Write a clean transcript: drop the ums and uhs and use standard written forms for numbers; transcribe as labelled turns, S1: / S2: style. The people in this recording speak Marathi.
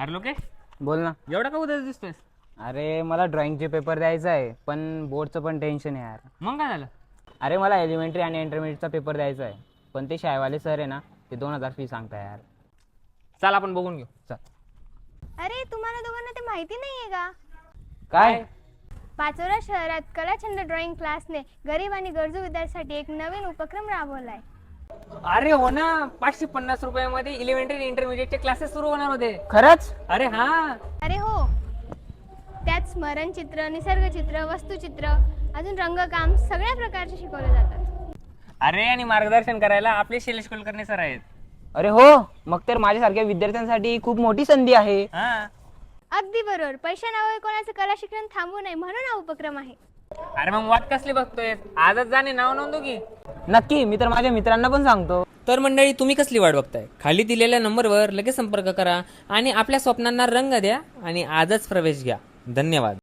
S1: अरे लोकेश,
S2: बोल ना.
S1: एवढा का उदास दिसतोयस?
S2: अरे मला ड्रॉइंगचे पेपर द्यायचा आहे, पण बोर्डचं पण टेन्शन आहे यार.
S1: मग काय झालं?
S2: अरे मला एलिमेंटरी आणि इंटरमिडिएटचा पेपर द्यायचा आहे, पण ते शाळेवाले सर आहे ना, ते 2000 फी सांगता यार.
S1: चल आपण बघून घेऊ.
S2: चल.
S3: अरे तुम्हाला दोघांना ते माहिती नाहीये का?
S2: काय?
S3: पाचोरा शहरात कलाछंद ड्रॉइंग क्लासने गरीब आणि गरजू विद्यार्थ्यांसाठी एक नवीन उपक्रम राबवलाय.
S1: अरे हो ना, 550 रुपयामध्ये एलिमेंटरी इंटरमिडिएटचे क्लासेस सुरू होणार होते.
S2: खरंच?
S1: अरे हा.
S3: अरे हो, त्यात स्मरणचित्र, निसर्गचित्र, वस्तुचित्र, अजून रंगकाम सगळ्या प्रकारचे शिकवले जातात.
S1: अरे आणि मार्गदर्शन करायला आपले शैलेश कुलकर्णी सर आहेत.
S2: अरे हो, मग तर माझ्यासारख्या विद्यार्थ्यांसाठी खूप मोठी संधी आहे.
S1: हा.
S3: अगदी बरोबर. पैशांअभावी कोणाचं कला शिक्षण थांबू नये म्हणून हा उपक्रम आहे.
S1: अरे मग वाट कसली बघतोय? आजच जाणे नाव नोंदू की.
S2: नक्की, मी तर माझ्या मित्रांना पण सांगतो.
S4: तर मंडळी, तुम्ही कसली वाट बघताय? खाली दिलेल्या नंबरवर लगेच संपर्क करा आणि आपल्या स्वप्नांना रंग द्या आणि आजच प्रवेश घ्या. धन्यवाद.